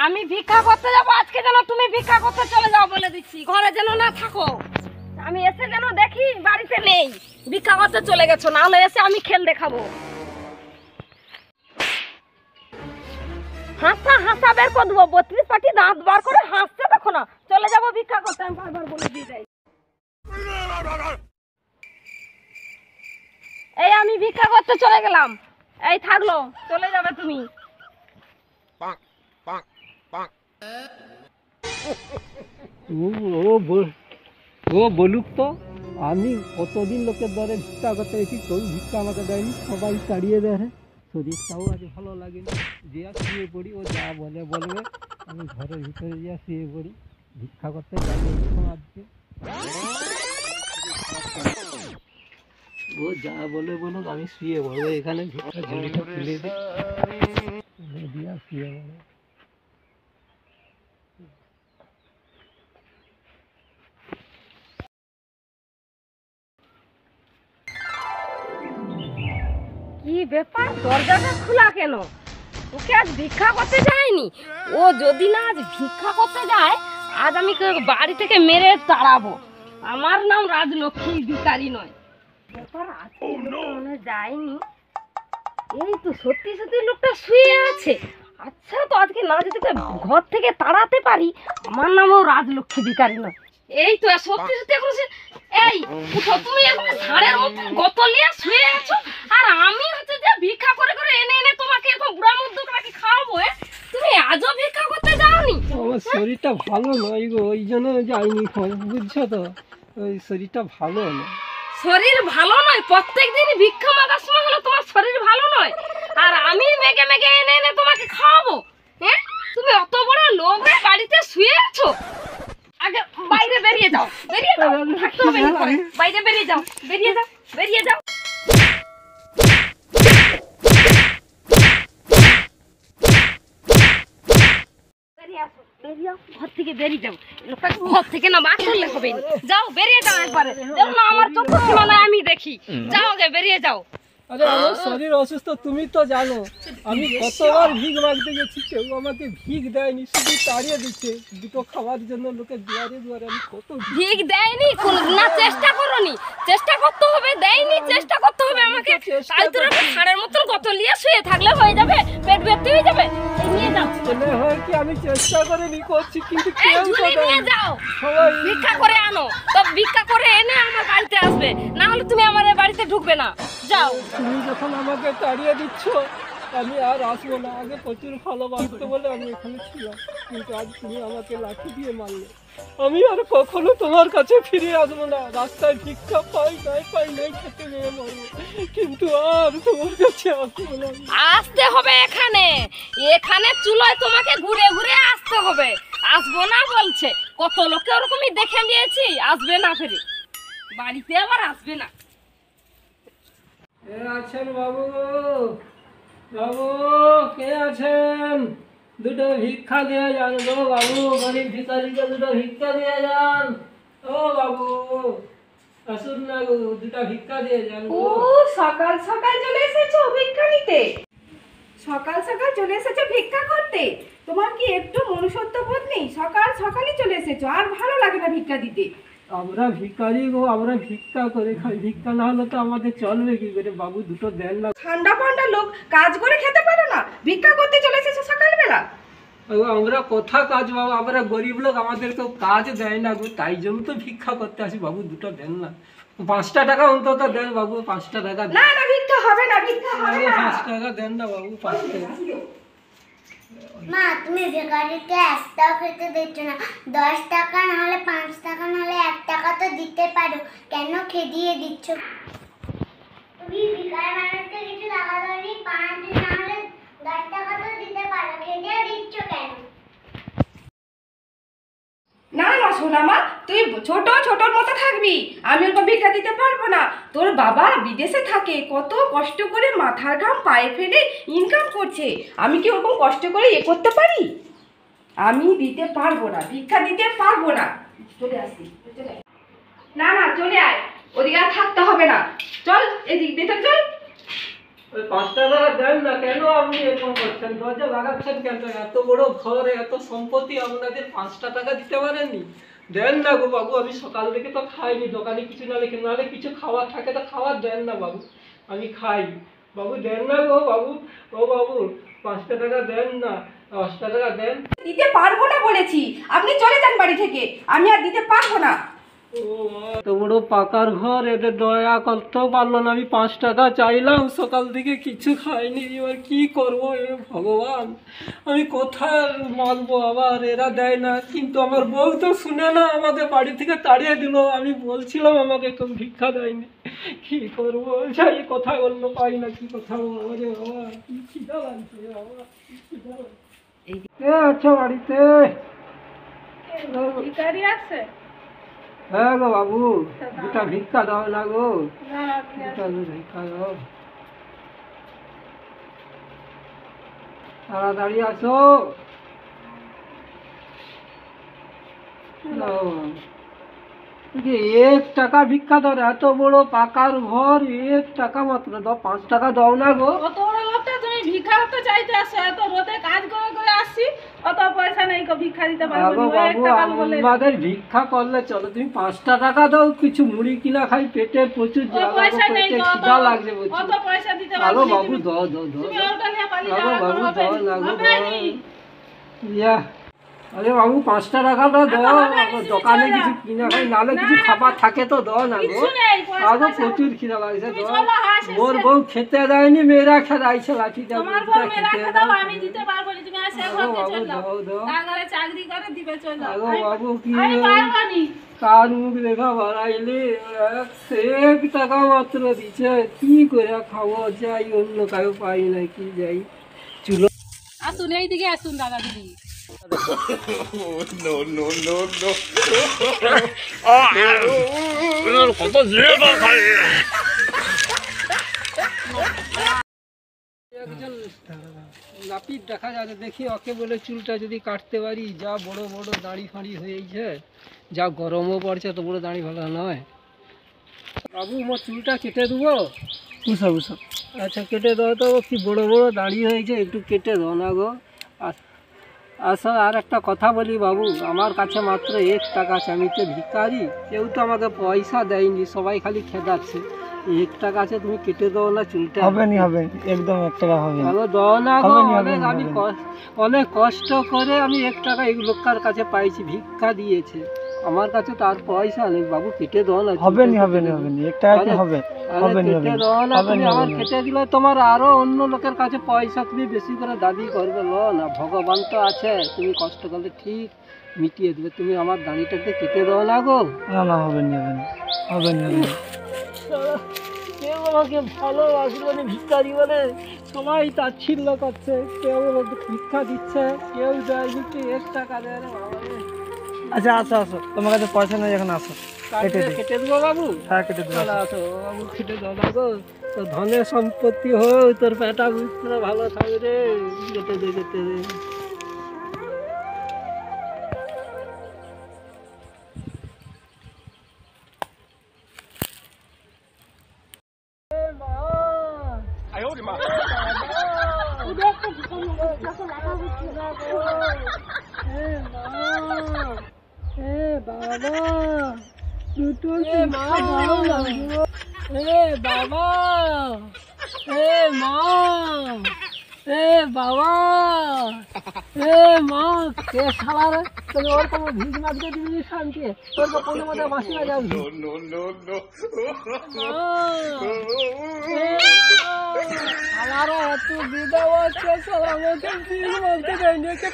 আমি ভিক্ষা করতে যাবো আজকে, যেন তুমি ভিক্ষা করতে চলে যাও বলে দিচ্ছি, ঘরে যেন না থাকো। আমি এসে যেন দেখি বাড়িতে নেই, ভিক্ষা করতে চলে গেছো, না হলে এসে আমি খেল দেখাবো। হাসা হাসা বের করে দেবো, 32 পাটি দাঁত বার করে হাসছে, দেখো না। চলে যাবো ভিক্ষা করতে, আমি বারবার বলে দিয়ে যাই। এই আমি ভিক্ষা করতে চলে গেলাম, এই থাকলো, চলে যাবে তুমি। ও বলুক তো, আমি কতদিন লোকের দ্বারে ভিক্ষা করতে গেছি, কেউ ভিক্ষা আমাকে দেয়নি, সবাই তাড়িয়ে দেয়। শরীরটাও আজ ভালো লাগেনি, যে শুয়ে পড়ি, ও যা বলবে আমি ঘরের ভিতরে যা শুয়ে পড়ি, ভিক্ষা করতে যাবো আজকে। ও যা বলুক, আমি শুয়ে পড়বো এখানে, ভিক্ষা ঝুড়িটা তুলে দিয়ে শুয়ে পড়বো। কি ব্যাপার, দরজাটা খোলা কেন? ওকে আজ ভিক্ষা করতে যায়নি? ও যদি না আজ ভিক্ষা করতে যায়, আজ আমি বাড়ি থেকে মেরে তাড়াবো। আমার নাম রাজলক্ষ্মী, ভিখারি নয়। ব্যাপার আজকে লোকটা যায়নি, এই তো সত্যি সত্যি লোকটা শুয়ে আছে। আচ্ছা, তো আজকে না যদি ঘর থেকে তাড়াতে পারি, আমার নামও রাজলক্ষ্মী, ভিখারি নয়। এই তো সত্যি সত্যি এখন এই উঠো, তুমি এখন ঝাড়ের মতো গত নিয়ে শুয়ে আছো, আর আমি হচ্ছে যে ভিক্ষা করে করে এনে এনে তোমাকে এখন বুড়া মুদ্দুক রাখি খাওয়াবো। তুমি আজও ভিক্ষা করতে যাওনি? আমার শরীরটা ভালো নয় গো, ওই জন্য যাইনি, বুঝছো তো, ওই শরীরটা ভালো নয়। শরীর ভালো নয়? প্রত্যেক দিন ভিক্ষা মাগার সময় হলো তোমার শরীর ভালো নয়, আর আমি মেগে মেগে এনে এনে তোমাকে খাওয়াবো? হ্যাঁ, তুমি অত বড় লোক হয়ে বাড়িতে শুয়ে আছো? আগে বাইরে বেরিয়ে যাও, বেরিয়ে যাও, থাকতে হবে না ঘরে। বাইরে বেরিয়ে যাও, বেরিয়ে যাও, বেরিয়ে যাও। বেরিয়ে আসো, বেরিয়ে যাও, ঘর থেকে বেরিয়ে যাও। লোকটাকে ঘর থেকে না বার করলে হবে না। যাও, বেরিয়ে যাও একবারে, যেন না আমার চোখ সীমানায় আমি দেখি। যাও, আগে বেরিয়ে যাও। আরে আমার শরীর অসুস্থ, তুমি তো জানো। আমি কতবার ভিক মাগতে গেছি, কেউ আমাকে ভিক দেয়নি, শুধু তাড়িয়ে দিচ্ছে দুটো খাওয়ার জন্য। লোকের দুয়ারে দুয়ারে আমি কত ভিক দেয়নি না, চেষ্টা করোনি? চেষ্টা করতে হবে, দেয়নি, চেষ্টা করতে হবে আমাকে। তাই তোর ষাঁড়ের মতন কত লিয়ে শুয়ে থাকলে হয়ে যাবে, পেট ব্যর্থ হয়ে যাবে। এই নিয়ে যাও। ছেলে হয় কি, আমি চেষ্টা করে নি করছি, কিন্তু এই কেউ তো ঝুলি নিয়ে দেয়নি। যাও, সবাই ভিক্ষা করে আনো, তো ভিক্ষা করে এনে আমার বাড়িতে আসবে, না হলে তুমি আমার এই বাড়িতে ঢুকবে না। যাও। তুমি যখন আমাকে তাড়িয়ে দিচ্ছ, আমি আর আসবো না। আগে প্রচুর ভালোবাসতো বলে আমি এখানে ছিলাম, কিন্তু আজ তুমি আমাকে লাঠি দিয়ে মারলে। আমি আর কখনো তোমার কাছে ফিরে আসবো না। রাস্তায় ভিক্ষা পাই নাই খেতে গিয়ে মরবো, কিন্তু আর তোমার কাছে আসবো না। আসতে হবে এখানে, এখানে চুলোয় তোমাকে ঘুরে ঘুরে আসতে হবে। আসবো না বলছে, কত লোকে ওরকমই দেখে নিয়েছি, আসবে না ফিরে বাড়িতে, আবার আসবে না। কে আছেন বাবু? বাবু কে আছেন? দুটো ভিক্ষা দিয়ে যান গো বাবু, গরিব ভিখারিকে দুটো ভিক্ষা দিয়ে যান। ও বাবু আসুন না গো, দুটো ভিক্ষা দিয়ে যান ও গো। সকাল সকাল চলে এসেছো ভিক্ষা নিতে? সকাল সকাল চলে এসেছো ভিক্ষা করতে? তোমার কি একটু মনুষ্যত্ব বোধ নেই? সকাল সকালই চলে এসেছো, আর ভালো লাগে না ভিক্ষা দিতে। আমরা ভিখারি গো, আমরা ভিক্ষা করে খাই, ভিক্ষা না হলে তো আমাদের চলবে কি করে? বাবু দুটো দেন না। ঠান্ডা পান্ডা লোক, কাজ করে খেতে পারো না, ভিক্ষা করতে চলে এসেছো সকালবেলা? আমরা কোথা কাজ বাবু, আমরা গরিব লোক, আমাদের কেউ কাজ দেয় না গো, তাই জন্য তো ভিক্ষা করতে আসি। বাবু দুটো দেন না, 5টা টাকা অন্তত দেন বাবু, 5টা টাকা দেন। না না, ভিক্ষা হবে না, ভিক্ষা হবে না। 5 টাকা দেন না বাবু, 5 টাকা। মা, তুমি ভিখারিকে 1 টাকা খেতে দিচ্ছ না। 10 টাকা না হলে 5 টাকা না হলে 1 টাকা তো দিতে পারো, কেন খেদিয়ে দিচ্ছ? তুমি ভিখারি মানুষকে কিছু টাকা দাওনি, 5 না হলে 10 টাকা তো দিতে পারো, খেদিয়ে দিচ্ছ কেন? না না সোনা মা, তুই ছোট ছোটর মতো থাকবি, আমি ওরকম ভিক্ষা দিতে পারবো না। তোর বাবা বিদেশে থাকে, কত কষ্ট করে মাথার ঘাম পায়ে ফেলে ইনকাম করছে, আমি কি ওরকম কষ্ট করে করতে পারি? আমি দিতে পারবো না, ভিক্ষা দিতে পারবো না। চলে আসি, চলে আয়। না না চলে আয়, ওদিকে আর থাকতে হবে না, চল এদিক ভেতর চল। ওই 5 টাকা দেন না, কেন আপনি এরকম করছেন? দরজা লাগাচ্ছেন কেন? এত বড় ঘর, এত সম্পত্তি, আপনাদের 5টা টাকা দিতে পারেননি? দেন না গো বাবু, আমি সকাল থেকে তো খাইনি, দোকানে কিছু নালে কিছু খাবার থাকে তো খাবার দেন না বাবু, আমি খাই। বাবু দেন না গো বাবু, ও বাবু 5টা টাকা দেন না, 10টা টাকা দেন। দিতে পারবো না বলেছি, আপনি চলে যান বাড়ি থেকে, আমি আর দিতে পারবো না। ও মা, এত বড় পাকার ঘর, এদের দয়া করতেও পারলো না। আমি 5 টাকা চাইলাম, সকাল থেকে কিছু খাইনি, এবার কি করবো? এ ভগবান, আমি কোথায় মালবো? আবার এরা দেয় না, কিন্তু আমার বউ তো শুনে না, আমাকে বাড়ি থেকে তাড়িয়ে দিল। আমি বলছিলাম আমাকে কেউ ভিক্ষা দেয়নি, কি করবো? যাই, কথা অন্য পাই না, কি কথা বলবো রে বাবা, কি খিদা লাগছে বাবা, কি খিদা লাগছে। কে আছো বাড়িতে? ভিখারি আছে? হ্যাঁ গো বাবু, দুটা ভিক্ষা দাও না গো, দুটা ভিক্ষা দাও, তাড়াতাড়ি আসো। দাও। কি 1 টাকা ভিক্ষা দাও? এত বড় পাকার ঘর, 1 টাকা মাত্র দাও, 5 টাকা দাও না গো। কত বড় লোকটা, তুমি ভিক্ষা তো চাইতে আসো? এত রোদে কাজ করে করে আসছি, অত পয়সা নেই গো, ভিক্ষা দিতে পারবো আগো না। বাবু, আমাদের ভিক্ষা করলে চলো, তুমি 5টা টাকা দাও, কিছু মুড়ি কিনা খাই, পেটে প্রচুর জ্বালা, পয়সা নেই পেটে গো, খিদা লাগছে অত প্রচুর। পয়সা দিতে আগো পারবো না। বাবু দাও দাও দাও, তুমি ওটা নিয়ে পালিয়ে আগো যাও, বাবু হবে দাও নি, লাগো হবে দাও। নি। ইয়া, আরে বাবু 5টা টাকাটা দাও, দোকানে কিছু কিনা খাই, নালে কিছু খাবার থাকে তো দাও না গো। কিছু নেই, পয়সা আগো পয়সা। প্রচুর খিদা লাগছে, তুমি দাও। চলো, হাস মোর এসে। বউ খেতে দেয়নি, মেয়েরা খেলাইছে লাঠি চাবুক তোমার বউ মেলা খেদাও, আমি দিতে পারবো না। তুমি আসে আগো ঘরকে বাবু চলো, দাও দাও। তারপরে চাকরি করে দিবে, চলো। আগো বাবু, কি আমি পারবো নি। কার মুখ দেখা বাড়াইলে 1 টাকা মাত্র দিচ্ছে, কি করে খাবো? যাই, অন্য কাউ পাই না, কি যাই, চুলো। আসুন, এইদিকে আসুন দাদা দিদি। একজন নাপিত দেখা যাচ্ছে, দেখি ওকে বলে চুলটা যদি কাটতে পারি, যা বড় বড় দাড়ি ফাড়ি হয়েছে, যা গরমও পড়ছে, তো বড় দাড়ি ভালো নয়। বাবু, মোর চুলটা কেটে দেবো? বুঝা বুঝা। আচ্ছা, কেটে দাও তো, কি বড় বড় দাড়ি হয়েছে, একটু কেটে দাও না গো। আচ্ছা, আর একটা কথা বলি বাবু, আমার কাছে মাত্র 1 টাকা আছে, আমি তো ভিখারি, কেউ তো আমাকে পয়সা দেয়নি, সবাই খালি খেদাচ্ছে। 1 টাকা আছে, তুমি কেটে দাও না চুলটা। হবে নি, হবে একদম 1 টাকা হবে ভালো দাও না গো, হবে নি, হবে অনেক নি, আমি হবে অনেক কষ্ট করে আমি 1 টাকা এই লোকের কাছে পাইছি, ভিক্ষা দিয়েছে, আমার কাছে তো আর পয়সা নেই। বাবু কেটে দাও না, হবে নি, চুলটা হবে নি, কেটে হবে দাও। নি, 1 টাকা কি আরে, হবে? আরে হবে নি, হবে কেটে নি, দাও না, হবে তুমি নি, আমার হবে নি। কেটে দিলে তোমার আরো অন্য লোকের কাছে পয়সা তুমি বেশি করে দাবি করবে, লো না, ভগবান তো আছে, তুমি কষ্ট করলে ঠিক মিটিয়ে দেবে। তুমি আমার দাড়িটাকে কেটে দাও না গো। না না, হবে নি, হবে নি, হবে নি, হবে নি। কেউ আমাকে ভালোবাসলো না, ভিক্ষারি বলে সবাই তাচ্ছিল্য করছে, কেউ আমাকে ভিক্ষা দিচ্ছে, কেউ দেয়নি, 1 টাকা দেয় না বাবা রে। আচ্ছা, আসো আসো, তোমার কাছে পয়সা নেই, এখন আসো, কেটে দিই। কেটে দেবো বাবু? হ্যাঁ, কেটে দিই, চলো আসো। আসো বাবু, কেটে দাও না গো। তোর ধনের সম্পত্তি হোক, তোর পেটা পুত্র ভালো থাকবে রে, কেটে দে, কেটে দে।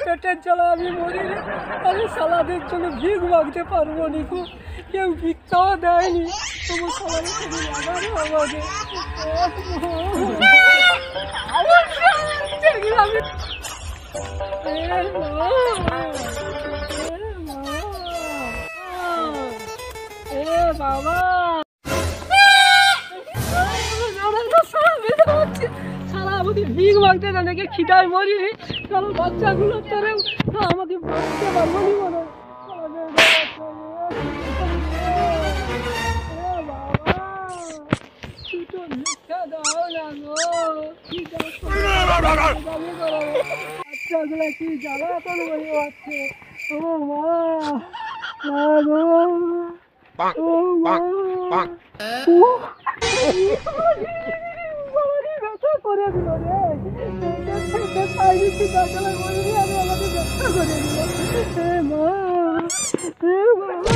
পেটের জ্বালা আমি মরি রে, আমি সালাদের জন্য ভিক মাগতে পারবো নি গো, কেউ ভিক্ষাও দেয়নি, তবু সালাদের জন্য লাগারে আমাকে। বাবা, সারা আমাকে ভিক মাগতে না, নাকি খিদায় মরি, সারা বাচ্চাগুলো তোরে আমাকে বাঁচতে পারবো নি মনে হয়। বাবা, দেখা দাও না গো, কি বাচ্চাগুলো কি জ্বালাতন করে আছে। ও মা, মা গো, ও মা, ব্যথা করে দিল রে, পাইনি চিন্তাগুলো বলি আমি আমাকে ব্যথা করে দিল। হে মা, হে বাবা,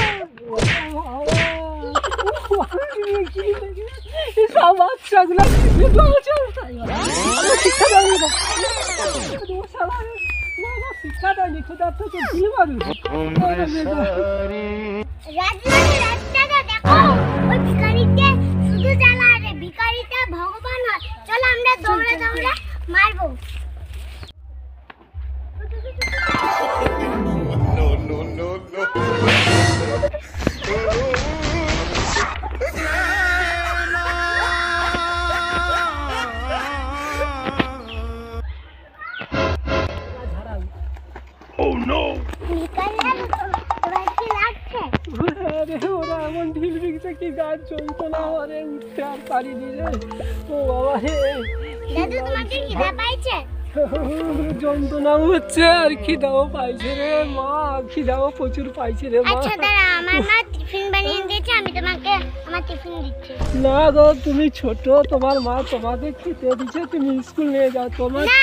সব বাচ্চাগুলো শিক্ষা দেয়নি, শিক্ষা দেয়নি, খোদার থেকে কি মানুষ। রাস্তাটা দেখো, ওই ভিখারিতে শুধু জ্বালা রে, ভিখারিটা ভগবান হয়। চলো আমরা দৌড়ে দৌড়ে মারবো। ওরা এমন ঢিল বিকছে কি গাছ যন্ত্রণা আমারে উঠতে আর পারিনি রে। ও বাবা রে, দাদু তোমাকে খিদা পাইছে? যন্ত্রণাও হচ্ছে আর খিদাও পাইছে রে মা, খিদাও প্রচুর পাইছে রে মা। আচ্ছা দাঁড়া, আমার মা টিফিন বানিয়ে দিয়েছে, আমি তোমাকে আমার টিফিন দিচ্ছি। না গো, তুমি ছোট, তোমার মা তোমাকে খেতে দিচ্ছে, তুমি স্কুল নিয়ে যাও। তোমার না,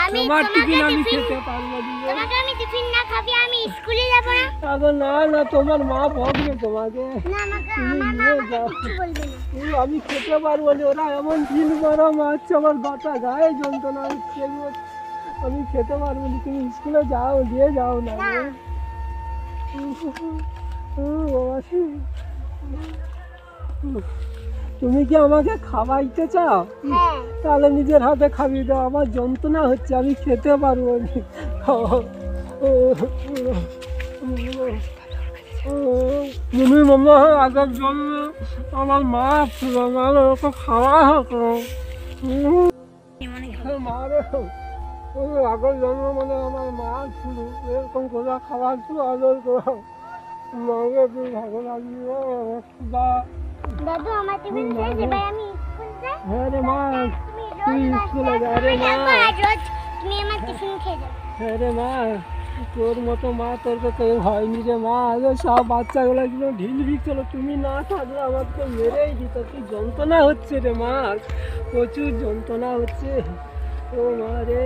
আমি তোমার টিফিন আমি টিফিন খেতে পারবো না। তোমাকে আমি টিফিন না খাবি আমি স্কুলে যাব না। আগো না না, তোমার মা বকবে তোমাকে। না, আমাকে তুমি আমার মা নিয়ে আমাকে যাও। কিছু বলবে না। আমি খেতে পারবো না, ওরা এমন ঢিল মারা মারছে, আমার বাটা গায়ে যন্ত্রণা হচ্ছে, আমি খেতে পারবো না। তুমি স্কুলে যাও, দিয়ে যাও না না। তুমি কি আমাকে খাওয়াইতে চাও? হ্যাঁ, তাহলে নিজের হাতে খাইয়ে দাও, আমার যন্ত্রণা হচ্ছে, আমি খেতে পারবো না। তুমি মামা আগের জন্য আমার মা ছিল, নাহলে ওকে খাওয়া হতো। মারে আগের জন্ম মানে আমার মা ছিল, এরকম করে খাবার ছিল আদর করো। মাকে তুই ভালো লাগবে বা। দাদু আমার টিফিন শেষ, এবার আমি স্কুল যাই। হ্যাঁ রে মা, তুমি তুই রোজ স্কুলে যা রে মা। রোজ তুমি আমার টিফিন খেয়ে যাও। হ্যাঁ রে মা, তোর মতো মা তোর তো কেউ হয়নি রে মা। আগে সব বাচ্চাগুলো কিন্তু ঢিল বিকছিল, তুমি না থাকলে আমাকে মেরেই দিত। কি যন্ত্রণা হচ্ছে রে মা, প্রচুর যন্ত্রণা হচ্ছে। ও মা রে,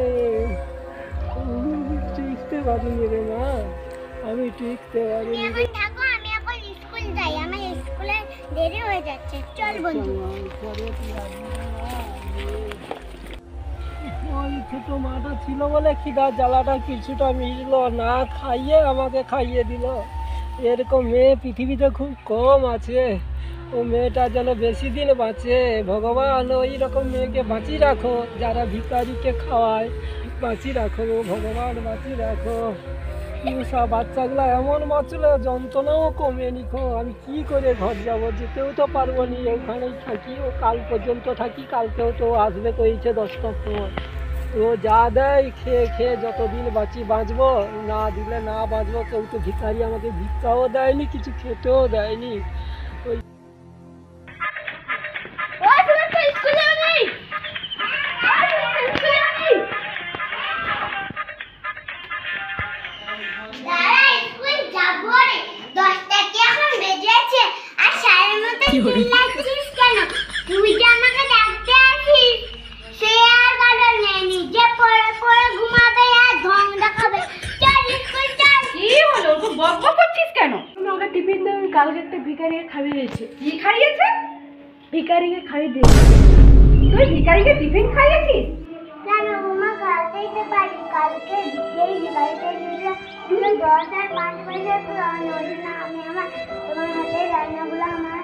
টিকতে পারিনি রে মা, আমি টিকতে তুমি পারিনি। এখন থাকো, আমি এখন স্কুল যাই, আমার স্কুলে দেরি হয়ে যাচ্ছে। চল বন্ধু। ওই ছোট মাটা ছিল বলে খিদার জ্বালাটা কিছুটা মিটলো, না খাইয়ে আমাকে খাইয়ে দিল। এরকম মেয়ে পৃথিবীতে খুব কম আছে, ও মেয়েটা যেন বেশি দিন বাঁচে। ভগবান ওই রকম মেয়েকে বাঁচিয়ে রাখো, যারা ভিখারিকে খাওয়ায় বাঁচিয়ে রাখো গো ভগবান, বাঁচিয়ে রাখো। সব বাচ্চাগুলো এমন বাঁচল, যন্ত্রণাও কমেনি খো। আমি কি করে ঘর যাব, যেতেও তো পারবো নি, ওখানেই থাকি। ও কাল পর্যন্ত থাকি, কালকেও তো আসবে কইছে 10টার সময়। ও যা দেয় খেয়ে খেয়ে যতদিন বাঁচবো, না দিলে না বাঁচবো। কেউ তো ভিখারি আমাকে ভিক্ষাও দেয়নি, কিছু খেতেও দেয়নি। ওই দাঁড়া, স্কুল যাবো রে, 10টা কি এখন বেজেছে? আর সারের মতো চিল্লাচ্ছিস কেন? তুই যে আমাকে ডাকতে আসিস, সে আর কারণ নেই, নিজে পড়ে পড়ে ঘুমাবে আর ঢং দেখাবে। চল স্কুল চল। কি হলো, তুই বক বক করছিস কেন? আমাকে টিফিন দেবে, কালকে একটা ভিখারিকে খাইয়েছে। কি খাইয়েছে? ভিখারিকে খাইয়ে দিয়েছে। তুই ভিখারিকে টিফিন খাইয়েছিস? কেন মামা, কালকেই তো পারি, কালকে যেই ভিখারিতে দিলে তুমি 10 আর 5 পয়সা তো নড়ি না। আমি আমার তোমার হাতে রান্নাগুলো আমার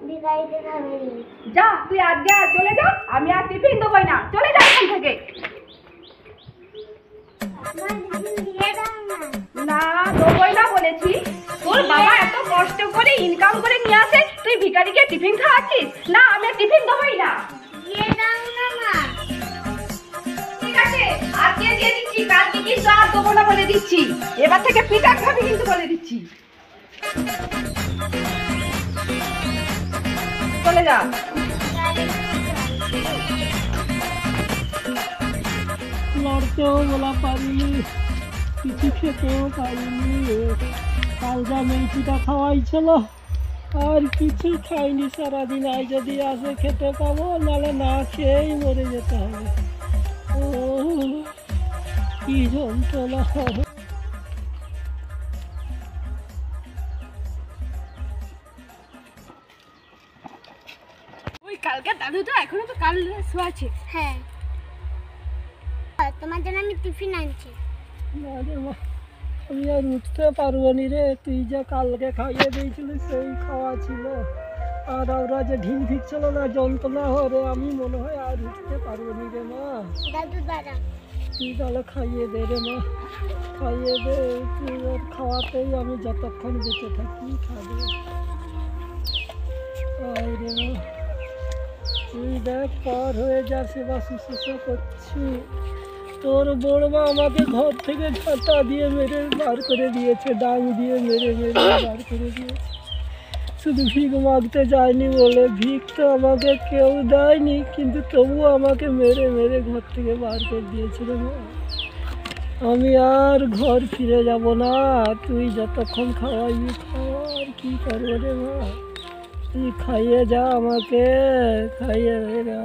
ভিখারিতে খাইয়ে দিই। যা, তুই আজকে আর চলে যা, আমি আর টিফিন দেবই না। চলে যা এখান থেকে। আমার টিফিন দিয়ে দাও না। না, দেবই না বলেছি। তোর বাবা এত কষ্ট করে ইনকাম করে নিয়ে আসে, তুই ভিখারিকে টিফিন খাওয়াচ্ছিস? না, আমি আর টিফিন দেবই না। দিয়ে দাও না মা। ঠিক আছে, আজকে দিয়ে দিচ্ছি, কালকে কিন্তু আর দেবো না বলে দিচ্ছি। এবার থেকে পিঠা খাবি কিন্তু বলে দিচ্ছি। চলে যা। আসতেও বলা পারিনি, কিছু খেতেও পারিনি। কাল যা মেয়েছিটা খাওয়াইছিল আর কিছু খাইনি সারাদিন। আজ যদি আসে খেতে পাবো, নাহলে না খেয়েই মরে যেতে হবে। ও কি যন্ত্রণা। ওই কালকে দাদু তো এখনো তো কাল শোয়াছে। হ্যাঁ, তোমার জন্য আমি টিফিন আনছি। না রে মা, আমি আর উঠতে পারবো নি রে। তুই যে কালকে খাইয়ে দিয়েছিলি সেই খাওয়া ছিল, আর ওরা যে ঢিল ফিরছিল না, যন্ত্রণা হরে, আমি মনে হয় আর উঠতে পারবো নি রে মা। দাদু দাদা, তুই তাহলে খাইয়ে দে রে মা, খাইয়ে দে। তুই ওর খাওয়াতেই আমি যতক্ষণ বেঁচে থাকি খাবো। আয় রে মা, তুই দেখ পর হয়ে যা সেবা শুশ্রূষা করছি। তোর বড়মা আমাকে ঘর থেকে ঝাঁটা দিয়ে মেরে বার করে দিয়েছে, ডাং দিয়ে মেরে মেরে বার করে দিয়েছে। শুধু ভিক মাগতে যায়নি বলে, ভিক তো আমাকে কেউ দেয়নি, কিন্তু তবুও আমাকে মেরে মেরে ঘর থেকে বার করে দিয়েছিল। আমি আর ঘর ফিরে যাব না। তুই যতক্ষণ খাওয়াইবি খাওয়া, আর কি করবো রে মা। তুই খাইয়ে যা আমাকে, খাইয়ে দে না।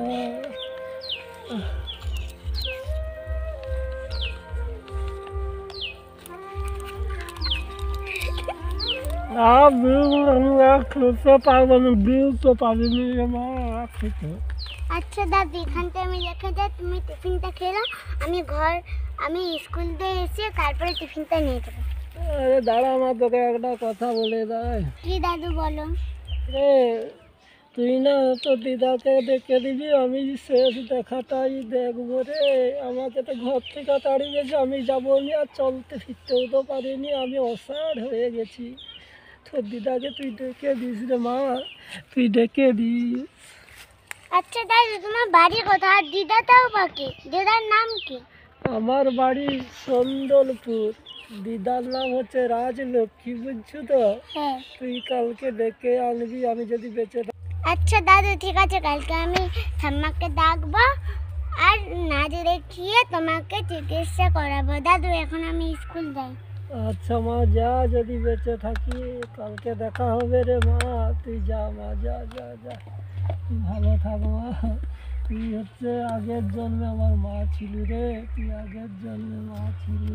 খেতে পারবো না, বিল তো পাবিনি রে মা খেতে। আচ্ছা দাদু, এখানটা আমি রেখে যাই, তুমি টিফিনটা খেয়ে নাও। আমি স্কুল দিয়ে এসে তারপরে টিফিনটা নিয়ে যাবো। আরে দাঁড়া, আমার তোকে একটা কথা বলে দেয়। কি দাদু বলো? রে তুই না তোর দিদাকে দেখে দিবি, আমি শেষ দেখাটাই দেখবো রে। আমাকে তো ঘর থেকে তাড়িয়ে গেছে, আমি যাবো নি, আর চলতে ফিরতেও তো পারিনি, আমি অসাড় হয়ে গেছি। তোর দিদাকে তুই ডেকে দিস রে মা, তুই ডেকে দিস। আচ্ছা দাদু, তোমার বাড়ি কোথায়? আর দিদাটাও বাকি, দিদার নাম কি? আমার বাড়ি সন্দলপুর, দিদার নাম হচ্ছে রাজলক্ষ্মী, বুঝছো তো? হ্যাঁ। তুই কালকে ডেকে আনবি, আমি যদি বেঁচে থাকি। আচ্ছা দাদু ঠিক আছে, কালকে আমি ঠাম্মাকে ডাকবো আর নাচ দেখিয়ে তোমাকে চিকিৎসা করাবো। দাদু এখন আমি স্কুল যাই। আচ্ছা মা যা, যদি বেঁচে থাকি কালকে দেখা হবে রে মা। তুই যা মা, যা যা যা, তুই ভালো থাক মা। তুই হচ্ছে আগের জন্মে আমার মা ছিলি রে, তুই আগের জন্মে মা ছিলি।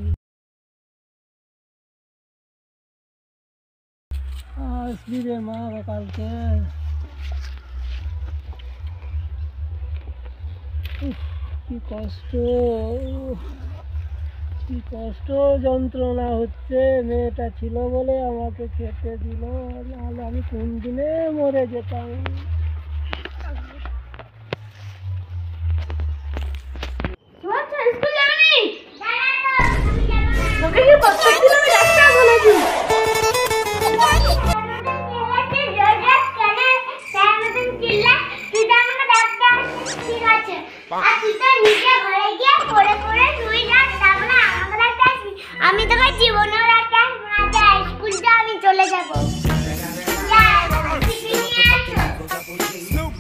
আসবি রে মা কালকে। উফ, কি কষ্ট, কি কষ্ট যন্ত্রণা হচ্ছে। মেয়েটা ছিল বলে আমাকে খেতে দিল, নাহলে আমি কোন দিনে মরে যেতাম। স্কুল যাবনি? তোকে কি প্রত্যেকদিন আমি রাস্তা বলেছি? আমি তোমার জীবনেও রাখতে আসবো না। যা, স্কুলটা আমি চলে যাবো।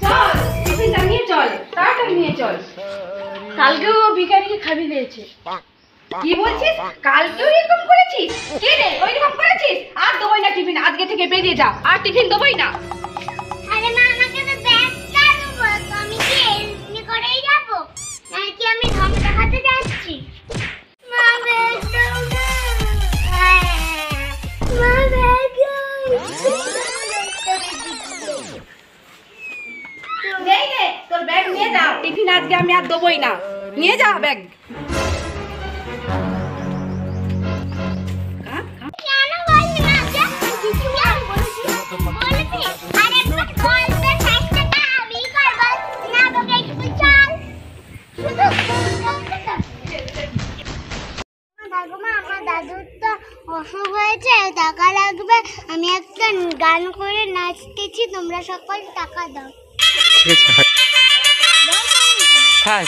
চল টিফিনটা নিয়ে চল, তাড়াতাড়ি নিয়ে চল। কালকেও ও ভিখারিকে খাবি দিয়েছে। কি বলছিস? কালকেও এরকম করেছিস? কে রে ওইরকম করেছিস? আর দেবই না টিফিন, আজকে থেকে বেরিয়ে যা, আর টিফিন দেবই না। আরে মা, আমাকে তো ব্যাগটা দেবো, তো আমি কি এমনি করেই যাবো নাকি আমি ধম দেখাতে যাচ্ছি? মা ব্যাগ দাও না, মা ব্যাগ নেই রে, তোর ব্যাগ নিয়ে যা, টিফিন আজকে আমি আর দেবই না, নিয়ে যা ব্যাগ। কেন বললি না? কিছু বলেছি? আরে বলতে সাইকেলটা আমি করবো না, তোকে স্কুল চল। দাদুমা, আমার দাদুর তো অসুখ হয়েছে, টাকা লাগবে। আমি একটা গান করে নাচতেছি, তোমরা সকল টাকা দাও। ঠিক আছে থাক।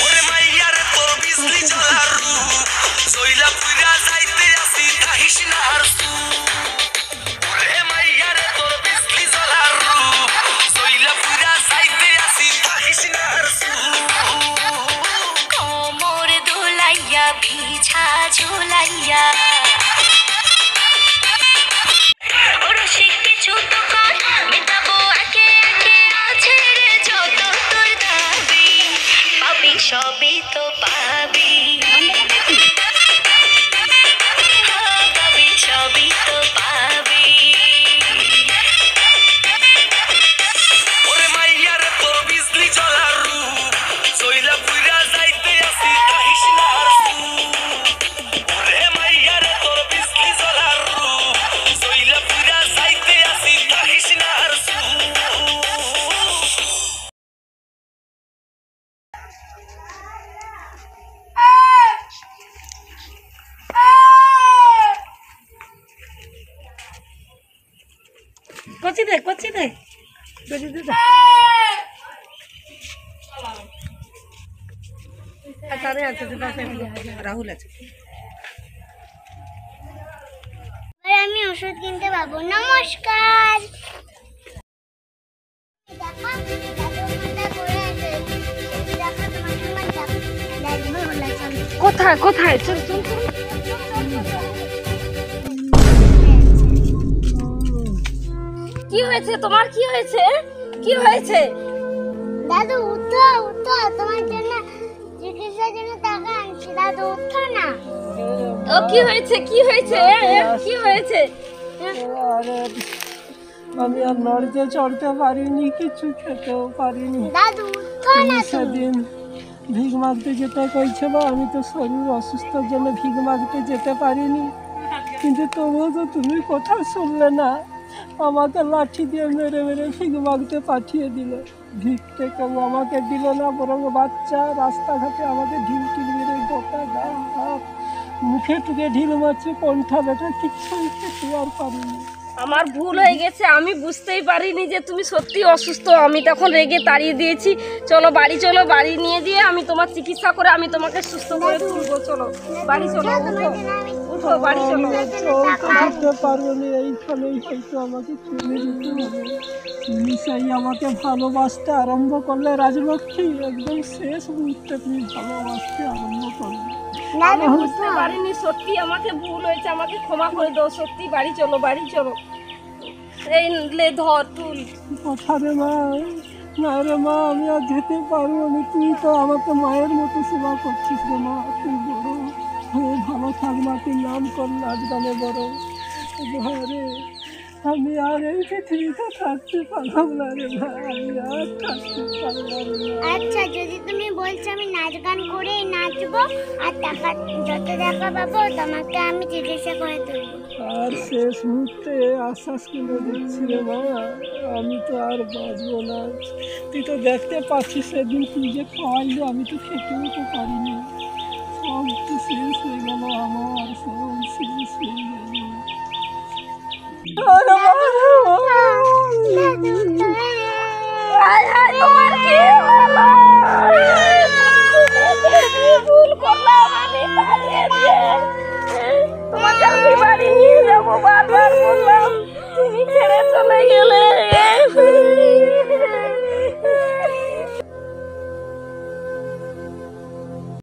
ওরে মাইয়ার তোর বিজলি জ্বালার রূপ, জইলা পুইরা যাইতে আসি তাহিস না আর ঝুলাইয়া রসিক কিছু তো কর মেটাবো একে একে আছে রে যত তোর দাবি পাবি সবই তো পাবি পাবি সবই তো পাবি ওরে মাইয়ার তোর বিজলি জ্বলার রূপ চইলা পুইরা যাইতে আসি কাহিস না আর ওরে মাইয়ার তোর বিজলি জ্বলার রূপ চইলা পুইরা যাইতে আসি কাহিস না আর কচি দে কচি দে রাহুল আছে এবার আমি ওষুধ কিনতে পাবো। নমস্কার। দেখো, দাদু করে আছে। দেখো, তোমার সঙ্গে দেখবো বলে চলো। কোথায় কোথায় চল চল চল কি হয়েছে তোমার কি হয়েছে কি হয়েছে দাদু উঠো উঠো, তোমার জন্য চিকিৎসার জন্য টাকা আনছি। দাদু উঠো না। ও কি হয়েছে কি হয়েছে কি হয়েছে আরে আমি আর নড়তে চড়তে পারিনি, কিছু খেতেও পারিনি। দাদু উঠো না তুমি। সেদিন ভিক মাগতে যেতে কইছিল, আমি তো শরীর অসুস্থর জন্য ভিক মাগতে যেতে পারিনি, কিন্তু তবুও তো তুমি কথা শুনলে না, আমাকে লাঠি দিয়ে মেরে মেরে ভিক মাগতে পাঠিয়ে দিল। ভিকতে কেউ আমাকে দিল না, বরং বাচ্চা রাস্তাঘাটে আমাকে ঢিল টিল মেরে গোটা গায়ে হাত মুখে টুকে ঢিল মারছে, কণ্ঠা বেটা কিচ্ছুই খেতে আর পারিনি। আমার ভুল হয়ে গেছে, আমি বুঝতেই পারিনি যে তুমি সত্যি অসুস্থ। আমি তখন রেগে তাড়িয়ে দিয়েছি। চলো বাড়ি নিয়ে দিয়ে আমি তোমার চিকিৎসা করে আমি তোমাকে সুস্থ করে তুলবো। চলো বাড়ি চলো, উঠো উঠো বাড়ি চলো। চলতে দিতে পারবো না, এইখানেই হয়তো আমাকে চলে যেতে হবে। তুমি সেই আমাকে ভালোবাসতে আরম্ভ করলে রাজলক্ষ্মী, একদম শেষ মুহূর্তে তুমি ভালোবাসতে আরম্ভ করলে। আমি বুঝতে পারিনি, সত্যি আমাকে ভুল হয়েছে, আমাকে ক্ষমা করে দাও। সত্যি বাড়ি চলো বাড়ি চলো। এই লে ধর তুল। কথা রে মা, না রে মা, আমি আর যেতে পারবো না। তুই তো আমাকে মায়ের মতো সেবা করছিস রে মা, তুই বড় হয়ে ভালো থাক মা, তুই নাম কর নাচ গানে বড়। ঘরে আমি আর এই পৃথিবীতে থাকতে পারলাম না রে মা, আমি আর থাকতে পারলাম না। আচ্ছা, যদি তুমি বলছো আমি নাচ গান করেই নাচবো, আর টাকা যত টাকা পাবো তোমাকে আমি চিকিৎসা করে দেবো। আর শেষ মুহূর্তে আশ্বাস কিনে দিচ্ছি রে মা, আমি তো আর বাঁচবো না। তুই তো দেখতে পাচ্ছিস সেদিন তুই যে খাওয়াইলো, আমি তো খেতেও তো পারিনি। সব তো শেষ হয়ে গেল আমার, সব শেষ হয়ে গেল। আরে হায় হায় তোমার কি হলো? ভুল করলাম